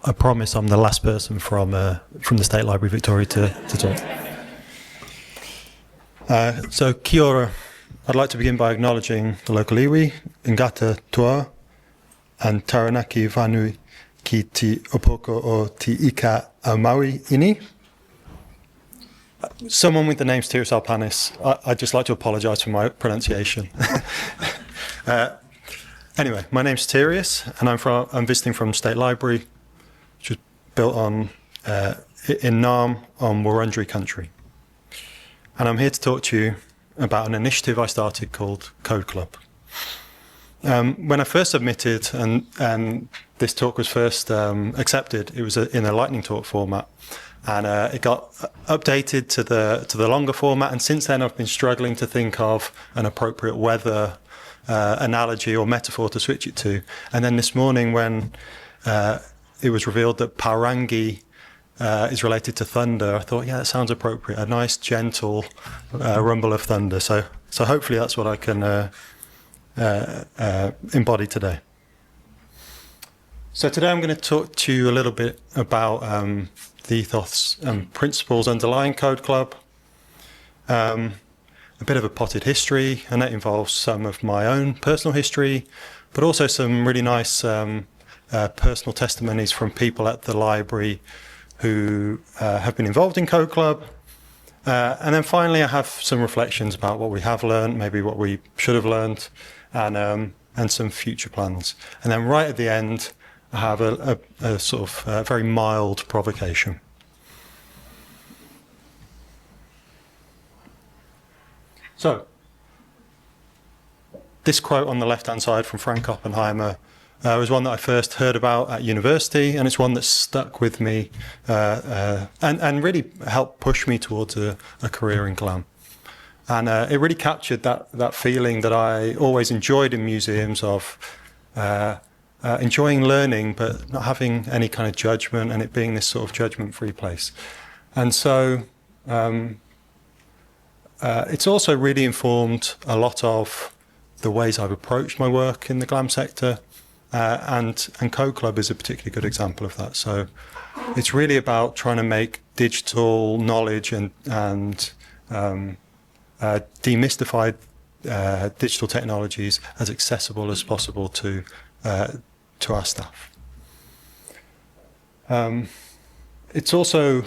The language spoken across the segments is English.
I promise I'm the last person from the State Library Victoria to talk. So kia ora. I'd like to begin by acknowledging the local iwi, Ngata Toa, and Taranaki Vanui ki te opoko o te ika a Maui ini. Someone with the name Sotirios Alpanis, I'd just like to apologise for my pronunciation. Anyway, my name's Sotirios, and I'm visiting from State Library, which was built on in Naarm on Wurundjeri country. And I'm here to talk to you about an initiative I started called Code Club. When I first submitted and this talk was first accepted, it was in a lightning talk format, and it got updated to the longer format. And since then, I've been struggling to think of an appropriate weather analogy or metaphor to switch it to. And then this morning, when it was revealed that Paurangi is related to thunder, I thought, yeah, that sounds appropriate. A nice, gentle rumble of thunder. So hopefully that's what I can embody today. So today I'm going to talk to you a little bit about the ethos and principles underlying Code Club, a bit of a potted history, and that involves some of my own personal history, but also some really nice personal testimonies from people at the library who have been involved in Code Club. And then finally, I have some reflections about what we have learned, maybe what we should have learned, and some future plans. And then right at the end, I have a sort of very mild provocation. So, this quote on the left-hand side from Frank Oppenheimer was one that I first heard about at university, and it's one that's stuck with me and really helped push me towards a career in GLAM. And it really captured that feeling that I always enjoyed in museums of enjoying learning, but not having any kind of judgment, and it being this sort of judgment-free place. And so it's also really informed a lot of the ways I've approached my work in the GLAM sector, and Code Club is a particularly good example of that. So it's really about trying to make digital knowledge and demystify digital technologies as accessible as possible to our staff. It's also,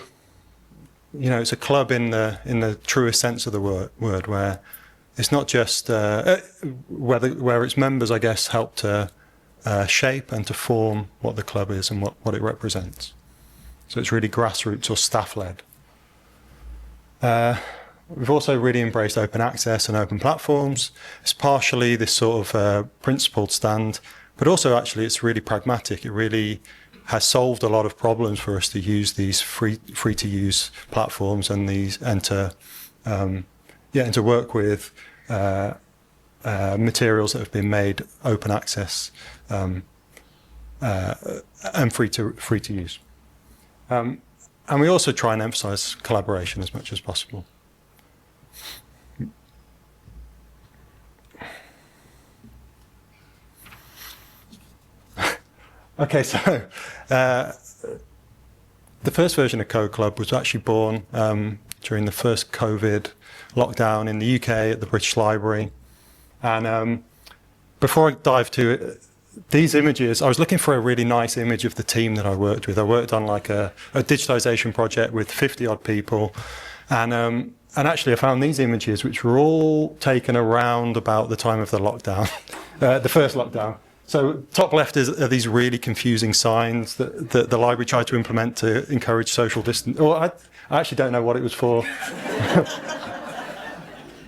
it's a club in the truest sense of the word, where it's not just where its members, I guess, help to shape and to form what the club is and what it represents. So it's really grassroots or staff-led. We've also really embraced open access and open platforms. It's partially this sort of principled stand, but also actually it's really pragmatic. It really has solved a lot of problems for us to use these free to use platforms and to work with materials that have been made open access and free to use. And we also try and emphasize collaboration as much as possible. Okay, so the first version of Code Club was actually born during the first COVID lockdown in the UK at the British Library. And before I dive to it, these images, I was looking for a really nice image of the team that I worked with. I worked on like a digitalization project with 50 odd people. And actually I found these images, which were all taken around about the time of the lockdown, the first lockdown. So top left are these really confusing signs that the library tried to implement to encourage social distance. Or I actually don't know what it was for.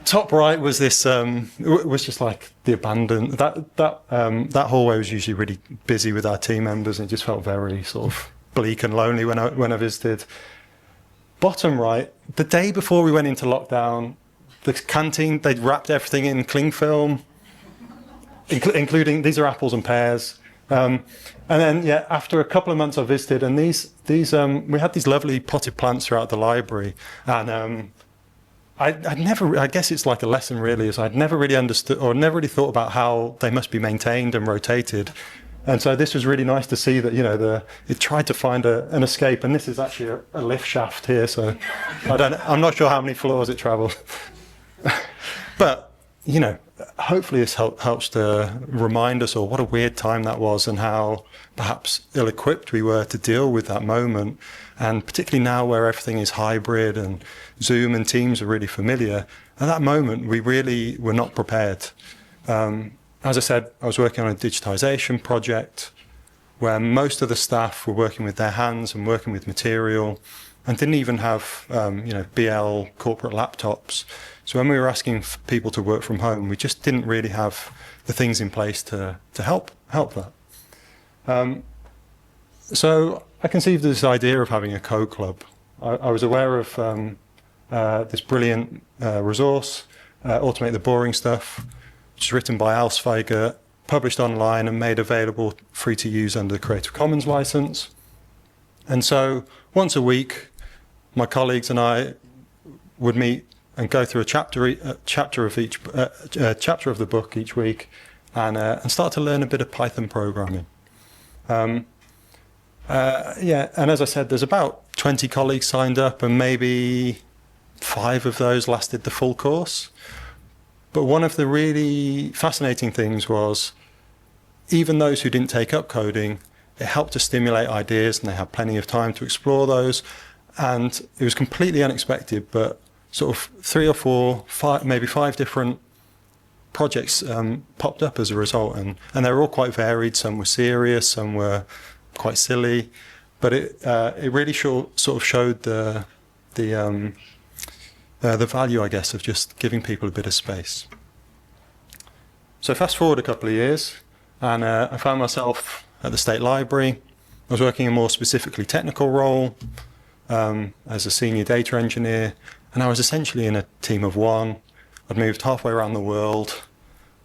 Top right was this was just like the abandoned. That hallway was usually really busy with our team members, and it just felt very sort of bleak and lonely when I visited. Bottom right, the day before we went into lockdown, the canteen, they'd wrapped everything in cling film, including, these are apples and pears. And then, yeah, after a couple of months I visited, and we had these lovely potted plants throughout the library. And I guess it's like a lesson really, is I'd never really understood or never really thought about how they must be maintained and rotated. And so this was really nice to see that, it tried to find an escape. And this is actually a lift shaft here. So I'm not sure how many floors it traveled. But, hopefully this helps to remind us all what a weird time that was and how perhaps ill-equipped we were to deal with that moment. And particularly now where everything is hybrid and Zoom and Teams are really familiar, at that moment we really were not prepared. As I said, I was working on a digitization project where most of the staff were working with their hands and working with material and didn't even have, BL corporate laptops. So when we were asking people to work from home, we just didn't really have the things in place to help that. So I conceived this idea of having a code club. I was aware of this brilliant resource, Automate the Boring Stuff, which is written by Alsveiger, published online and made available free to use under the Creative Commons license. And so once a week, my colleagues and I would meet and go through a chapter of the book each week, and start to learn a bit of Python programming. And as I said, there's about 20 colleagues signed up, and maybe 5 of those lasted the full course. But one of the really fascinating things was, even those who didn't take up coding, it helped to stimulate ideas, and they had plenty of time to explore those. And it was completely unexpected, but sort of 3 or 4, 5, maybe 5 different projects popped up as a result, and they were all quite varied. Some were serious, some were quite silly, but it really sort of showed the value, I guess, of just giving people a bit of space. So fast forward a couple of years, and I found myself at the State Library. I was working a more specifically technical role as a senior data engineer, and I was essentially in a team of 1. I'd moved halfway around the world.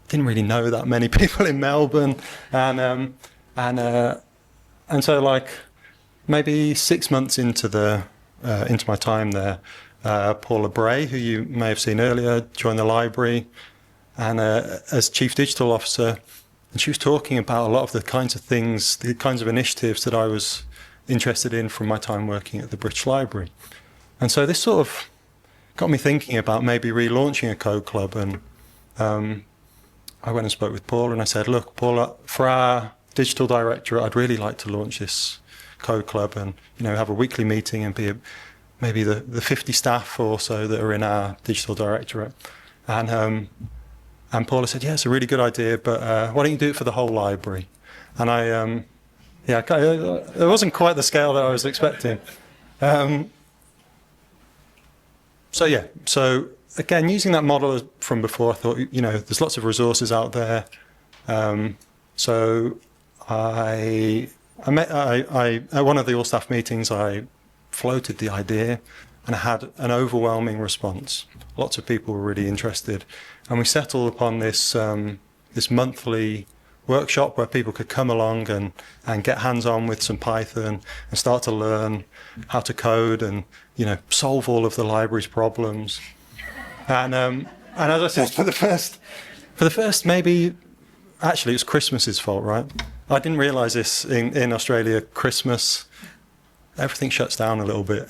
Didn't really know that many people in Melbourne, and so like maybe 6 months into my time there, Paula Bray, who you may have seen earlier, joined the library, and as Chief Digital Officer, and she was talking about a lot of the kinds of things, the kinds of initiatives that I was interested in from my time working at the British Library. And so this sort of got me thinking about maybe relaunching a code club, and I went and spoke with Paula, and I said, look, Paula, for our Digital Directorate, I'd really like to launch this code club and have a weekly meeting and be maybe the 50 staff or so that are in our Digital Directorate. And Paula said, yeah, it's a really good idea, but why don't you do it for the whole library? And it wasn't quite the scale that I was expecting. So again, using that model from before, I thought, there's lots of resources out there. So at one of the all-staff meetings, I floated the idea, and I had an overwhelming response. Lots of people were really interested, and we settled upon this monthly workshop where people could come along and get hands-on with some Python and start to learn how to code and solve all of the library's problems. And as I said, for the first maybe, actually it was Christmas's fault, right? I didn't realise this in Australia. Christmas, everything shuts down a little bit.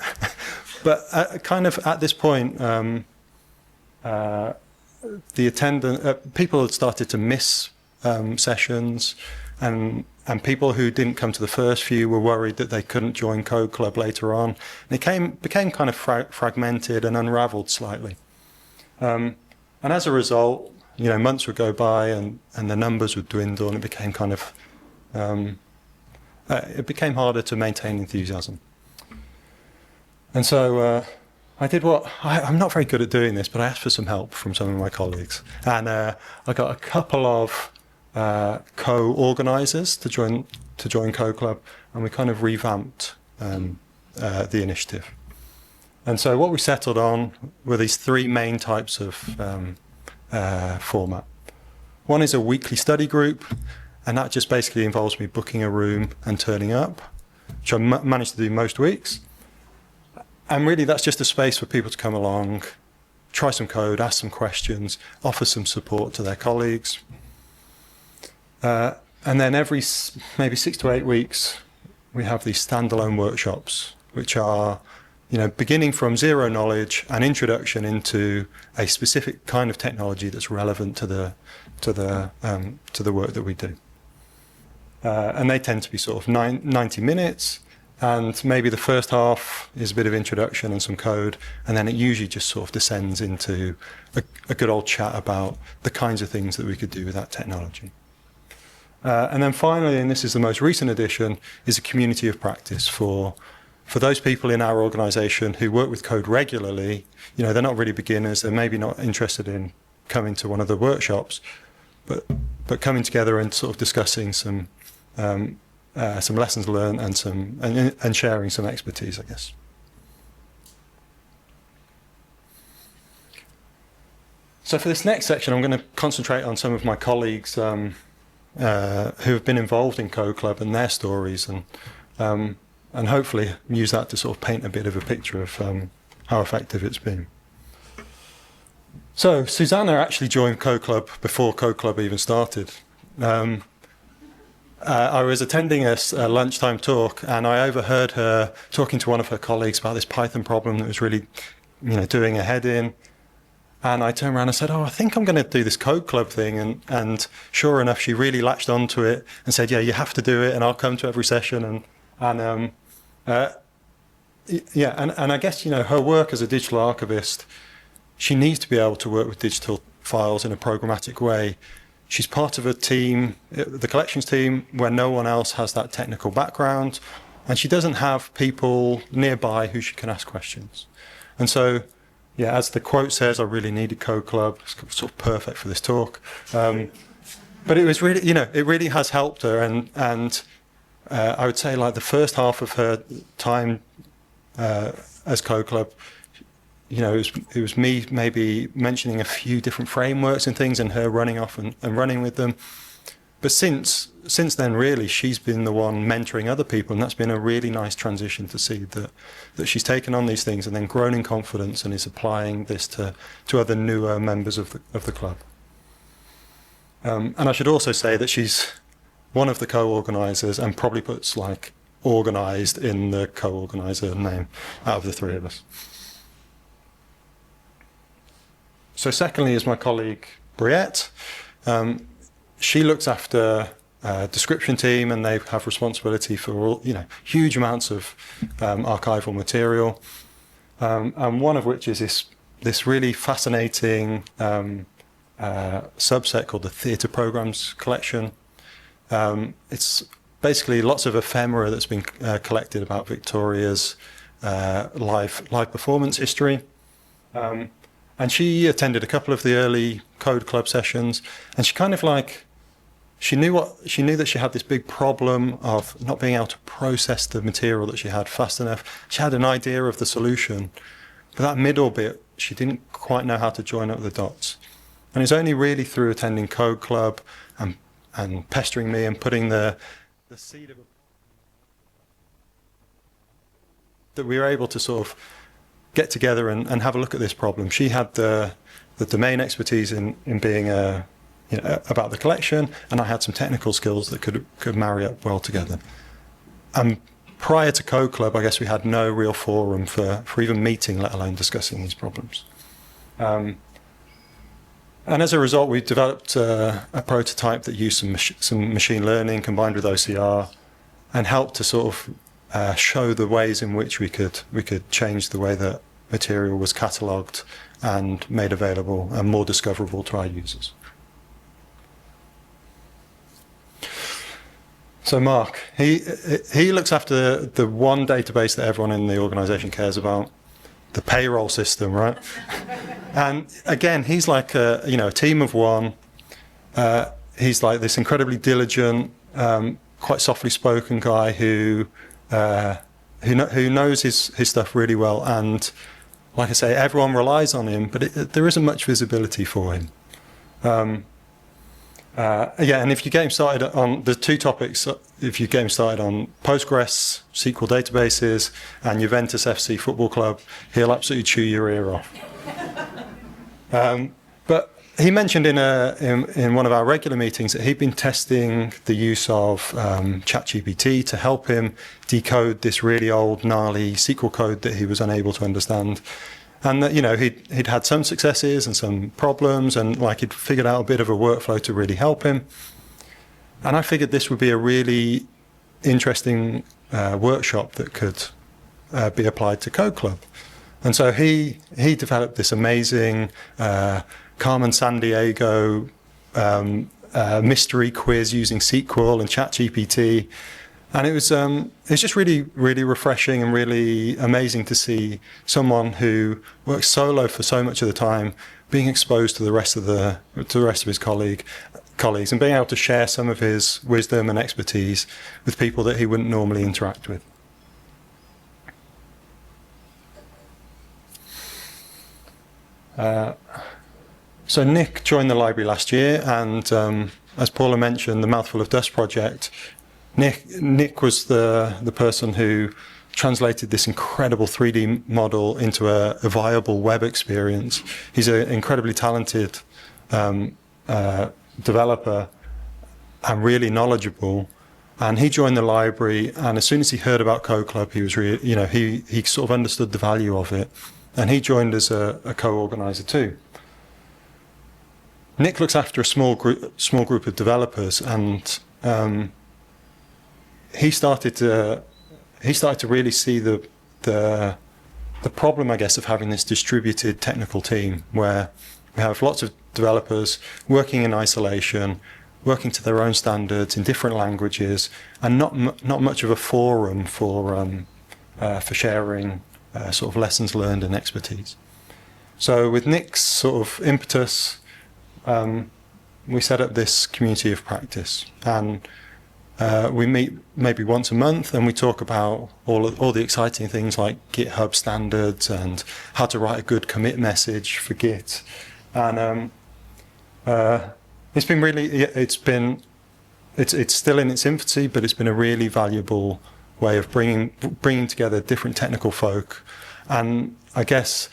But kind of at this point, people had started to miss sessions, and people who didn't come to the first few were worried that they couldn't join Code Club later on. And it became kind of fragmented and unravelled slightly. And as a result, months would go by and the numbers would dwindle, and it became kind of it became harder to maintain enthusiasm. And so I did I'm not very good at doing this, but I asked for some help from some of my colleagues, and I got a couple of co-organisers to join Code Club, and we kind of revamped the initiative. And so what we settled on were these 3 main types of format. One is a weekly study group, and that just basically involves me booking a room and turning up, which I managed to do most weeks. And really that's just a space for people to come along, try some code, ask some questions, offer some support to their colleagues. And then every maybe 6 to 8 weeks, we have these standalone workshops, which are, beginning from zero knowledge and introduction into a specific kind of technology that's relevant to the work that we do. And they tend to be sort of 90 minutes, and maybe the first half is a bit of introduction and some code, and then it usually just sort of descends into a good old chat about the kinds of things that we could do with that technology. And then finally, and this is the most recent addition, is a community of practice for those people in our organisation who work with code regularly. They're not really beginners, they're maybe not interested in coming to one of the workshops, but coming together and sort of discussing some lessons learned and sharing some expertise, I guess. So for this next section, I'm going to concentrate on some of my colleagues who have been involved in Code Club and their stories, and hopefully use that to sort of paint a bit of a picture of how effective it's been. So Susanna actually joined Code Club before Code Club even started. I was attending a lunchtime talk, and I overheard her talking to one of her colleagues about this Python problem that was really, doing her head in. And I turned around and said, I think I'm going to do this Code Club thing. And sure enough, she really latched onto it and said, yeah, you have to do it, and I'll come to every session. And I guess, her work as a digital archivist, she needs to be able to work with digital files in a programmatic way. She's part of a team, the collections team, where no one else has that technical background, and she doesn't have people nearby who she can ask questions. And so, yeah, as the quote says, I really needed Code Club. It's sort of perfect for this talk. But it was really, it really has helped her. And I would say, like, the first half of her time as Code Club, it was me maybe mentioning a few different frameworks and things, and her running off and running with them. But since then, really, she's been the one mentoring other people, and that's been a really nice transition to see that she's taken on these things and then grown in confidence and is applying this to other newer members of the club. And I should also say that she's one of the co-organisers and probably puts, like, organised in the co-organiser name out of the three of us. So secondly is my colleague Briette. She looks after a description team, and they have responsibility for all, huge amounts of archival material, and one of which is this really fascinating subset called the Theatre Programmes Collection. It's basically lots of ephemera that's been collected about Victoria's live performance history. And she attended a couple of the early Code Club sessions, and she kind of she knew that she had this big problem of not being able to process the material that she had fast enough. She had an idea of the solution, but that middle bit, she didn't quite know how to join up the dots. And it's only really through attending Code Club and pestering me and putting the seed of that we were able to sort of get together and have a look at this problem. She had the domain expertise in being about the collection, and I had some technical skills that could marry up well together. And prior to Code Club, I guess we had no real forum for even meeting, let alone discussing these problems. And as a result, we developed a prototype that used some machine learning combined with OCR, and helped to sort of show the ways in which we could change the way that material was catalogued and made available and more discoverable to our users. So Mark, he looks after the one database that everyone in the organisation cares about, the payroll system, right? And again, he's like a team of one. He's like this incredibly diligent, quite softly spoken guy who knows his stuff really well, and like I say, everyone relies on him, but there isn't much visibility for him. And if you get him started on the two topics, if you get him started on Postgres, SQL databases, and Juventus FC Football Club, he'll absolutely chew your ear off. But he mentioned in one of our regular meetings that he'd been testing the use of ChatGPT to help him decode this really old, gnarly SQL code that he was unable to understand. And that, he'd had some successes and some problems, and like he'd figured out a bit of a workflow to really help him. And I figured this would be a really interesting workshop that could be applied to Code Club. And so he developed this amazing Carmen Sandiego mystery quiz using SQL and ChatGPT. And it was just really, really refreshing and really amazing to see someone who works solo for so much of the time being exposed to the rest of his colleagues and being able to share some of his wisdom and expertise with people that he wouldn't normally interact with. So Nick joined the library last year, and as Paula mentioned, the Mouthful of Dust project, Nick was the person who translated this incredible 3D model into a viable web experience. He's an incredibly talented developer and really knowledgeable. And he joined the library, and as soon as he heard about Code Club, he was he sort of understood the value of it, and he joined as a co-organizer too. Nick looks after a small group of developers, and he started to really see the problem, I guess, of having this distributed technical team where we have lots of developers working in isolation, working to their own standards in different languages, and not much of a forum for sharing sort of lessons learned and expertise. So with Nick's sort of impetus, we set up this community of practice, and we meet maybe once a month, and we talk about all the exciting things like GitHub standards and how to write a good commit message for Git. And it's still in its infancy, but it's been a really valuable way of bringing together different technical folk. And I guess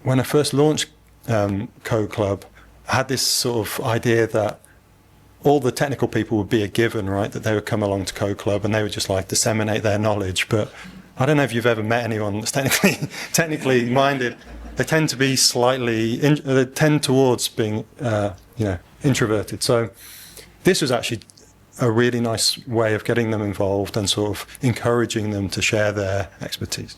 when I first launched Code Club, I had this sort of idea that all the technical people would be a given, right? That they would come along to Code Club and they would just like disseminate their knowledge. But I don't know if you've ever met anyone that's technically minded. They tend to be they tend towards being, introverted. So this was actually a really nice way of getting them involved and sort of encouraging them to share their expertise.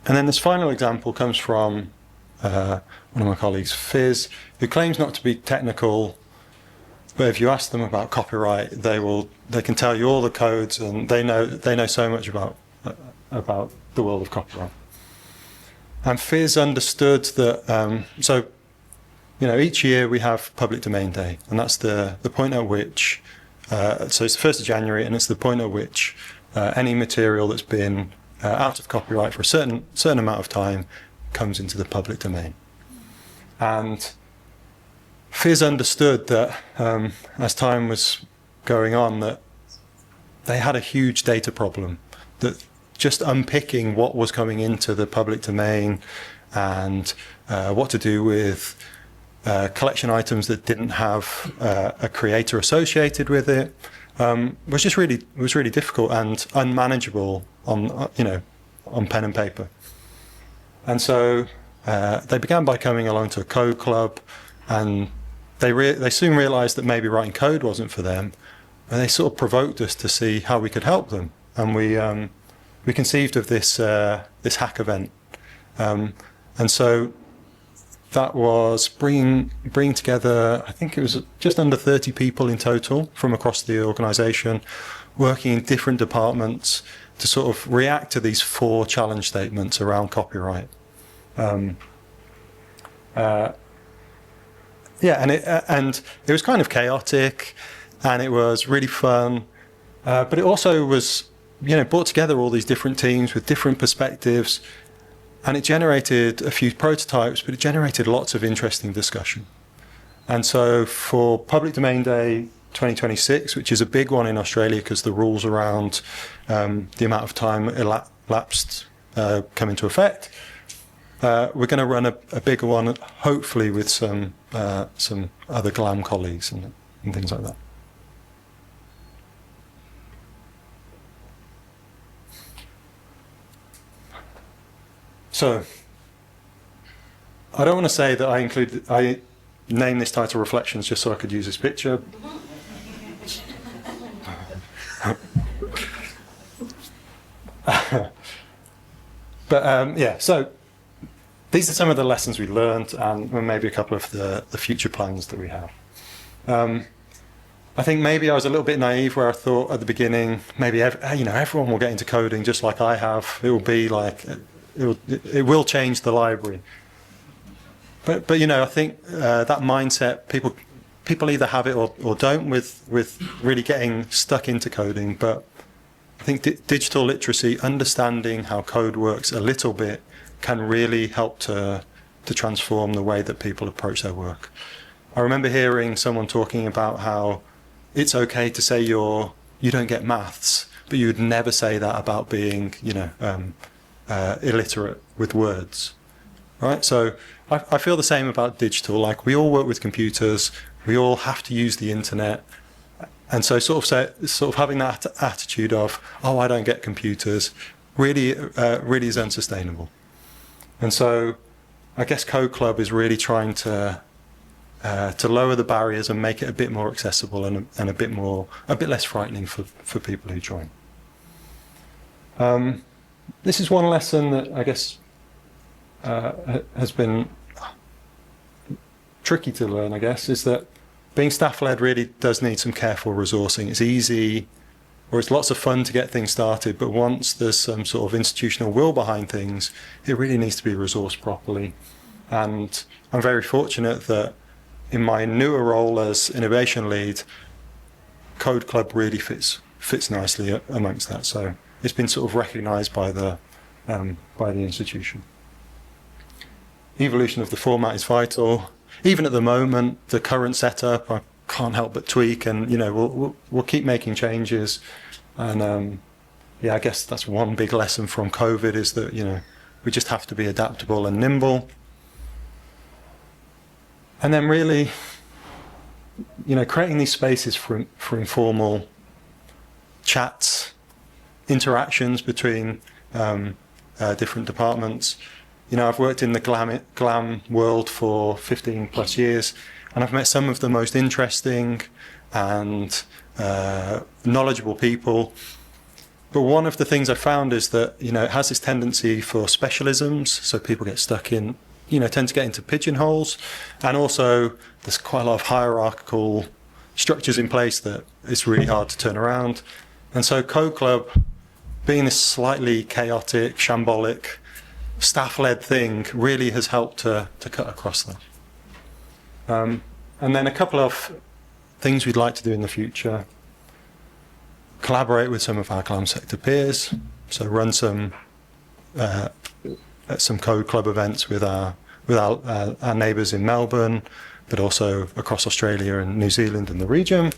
And then this final example comes from one of my colleagues, Fizz, who claims not to be technical, but if you ask them about copyright, they can tell you all the codes, and they know so much about the world of copyright. And Fizz understood that. Each year we have Public Domain Day, and that's the point at which. So it's the 1st of January, and it's the point at which any material that's been out of copyright for a certain amount of time comes into the public domain. And Fizz understood that as time was going on, that they had a huge data problem, that just unpicking what was coming into the public domain and what to do with collection items that didn't have a creator associated with it was really difficult and unmanageable on pen and paper. And so they began by coming along to a Code Club, and they soon realized that maybe writing code wasn't for them, and they sort of provoked us to see how we could help them. And we conceived of this hack event, and so that was bringing together, I think it was just under 30 people in total from across the organization, working in different departments to sort of react to these 4 challenge statements around copyright. And it was kind of chaotic, and it was really fun, but it also was, brought together all these different teams with different perspectives, and it generated a few prototypes, but it generated lots of interesting discussion. And so for Public Domain Day 2026, which is a big one in Australia because the rules around the amount of time lapsed come into effect. We're going to run a bigger one, hopefully with some other GLAM colleagues and things like that. So, I don't want to say that I named this title Reflections just so I could use this picture. But yeah, so these are some of the lessons we learned, and maybe a couple of the future plans that we have. I think maybe I was a little bit naive where I thought at the beginning maybe everyone will get into coding just like I have. It will be like it will change the library. But I think that mindset people either have it or don't with really getting stuck into coding. But I think digital literacy, understanding how code works a little bit, can really help to transform the way that people approach their work. I remember hearing someone talking about how it's okay to say you don't get maths, but you would never say that about being illiterate with words, right? So I feel the same about digital. Like, we all work with computers, we all have to use the internet, and so sort of having that attitude of, oh, I don't get computers, really is unsustainable. And so I guess Code Club is really trying to lower the barriers and make it a bit more accessible and a bit less frightening for people who join. This is one lesson that I guess has been tricky to learn, I guess, is that being staff-led really does need some careful resourcing. It's easy, or it's lots of fun to get things started, but once there's some sort of institutional will behind things, it really needs to be resourced properly. And I'm very fortunate that in my newer role as innovation lead, Code Club really fits nicely amongst that. So it's been sort of recognised by the institution. Evolution of the format is vital. Even at the moment, the current setup, I can't help but tweak, and we'll keep making changes. And I guess that's one big lesson from COVID, is that we just have to be adaptable and nimble. And then really, creating these spaces for informal chats, interactions between different departments. I've worked in the GLAM world for 15 plus years, and I've met some of the most interesting and knowledgeable people. But one of the things I found is that, it has this tendency for specialisms, so people get stuck in, tend to get into pigeonholes, and also there's quite a lot of hierarchical structures in place that it's really hard to turn around. And so Code Club, being this slightly chaotic, shambolic, staff-led thing, really has helped to cut across that. And then a couple of things we'd like to do in the future: collaborate with some of our GLAM-sector peers, so run some Code Club events with our neighbours in Melbourne, but also across Australia and New Zealand and the region.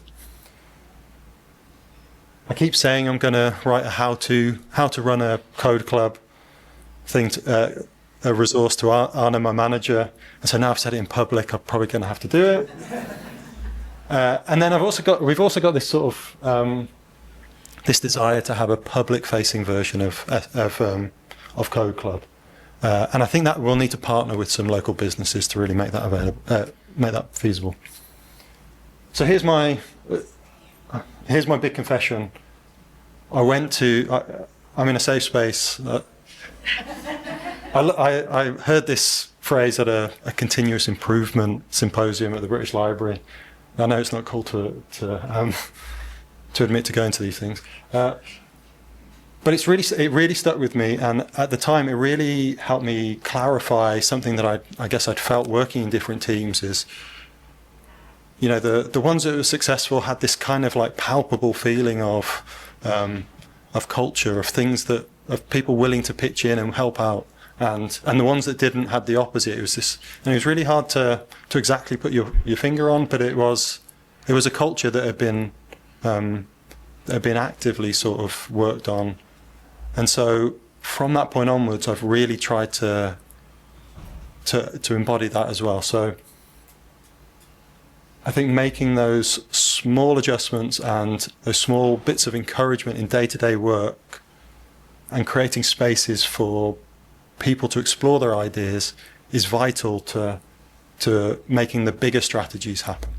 I keep saying I'm going to write a how to run a Code Club thing, a resource to Anna, my manager, and so now I've said it in public, I'm probably going to have to do it. And then we've also got this sort of this desire to have a public-facing version of Code Club, and I think that we'll need to partner with some local businesses to really make that available, make that feasible. So here's my big confession. I'm in a safe space. I heard this phrase at a continuous improvement symposium at the British Library. I know it's not cool to admit to going to these things, but it really stuck with me. And at the time, it really helped me clarify something that I guess I'd felt working in different teams. Is the ones that were successful had this kind of like palpable feeling of culture, of people willing to pitch in and help out, and the ones that didn't had the opposite. It was really hard to exactly put your finger on, but it was a culture that had been actively sort of worked on. And so from that point onwards, I've really tried to embody that as well. So I think making those small adjustments and those small bits of encouragement in day-to-day work and creating spaces for people to explore their ideas is vital to making the bigger strategies happen.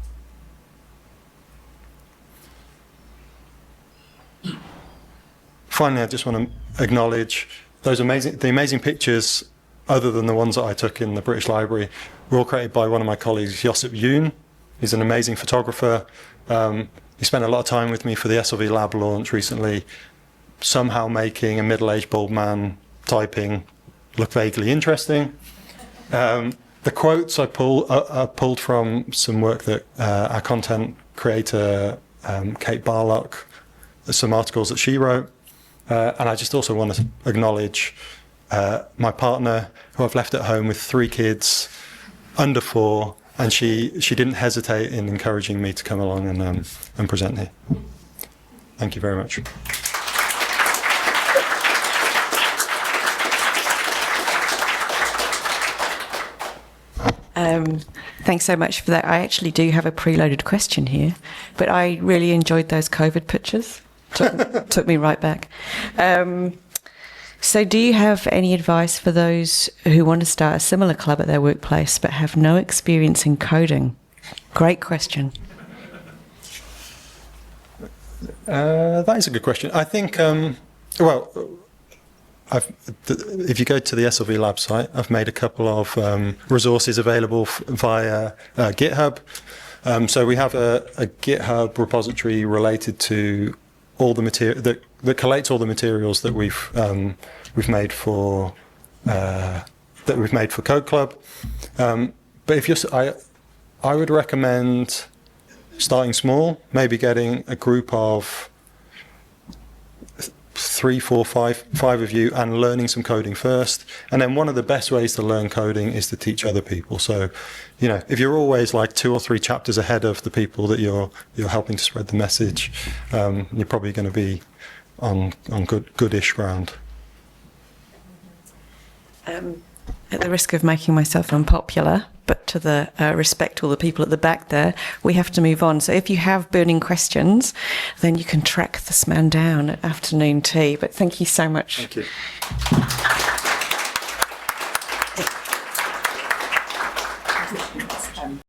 Finally, I just want to acknowledge the amazing pictures, other than the ones that I took in the British Library, were all created by one of my colleagues, Josip Yoon. He's an amazing photographer. He spent a lot of time with me for the SLV Lab launch recently, somehow making a middle-aged bald man typing look vaguely interesting. The quotes I pulled from some work that our content creator, Kate Barlock, some articles that she wrote. And I just also want to acknowledge my partner, who I've left at home with 3 kids under 4, and she didn't hesitate in encouraging me to come along and present here. Thank you very much. Thanks so much for that. I actually do have a preloaded question here, but I really enjoyed those COVID pictures. Took me right back. So do you have any advice for those who want to start a similar club at their workplace but have no experience in coding? Great question. That is a good question. I think, if you go to the SLV Lab site, I've made a couple of resources available via GitHub. So we have a GitHub repository related to all the material that collates all the materials that we've made for Code Club. But if I would recommend starting small, maybe getting a group of 3, 4, 5 of you and learning some coding first. And then one of the best ways to learn coding is to teach other people. So, if you're always like 2 or 3 chapters ahead of the people that you're helping to spread the message, you're probably going to be on goodish ground. At the risk of making myself unpopular, but to the respect all the people at the back there, we have to move on. So if you have burning questions, then you can track this man down at afternoon tea. But thank you so much. Thank you.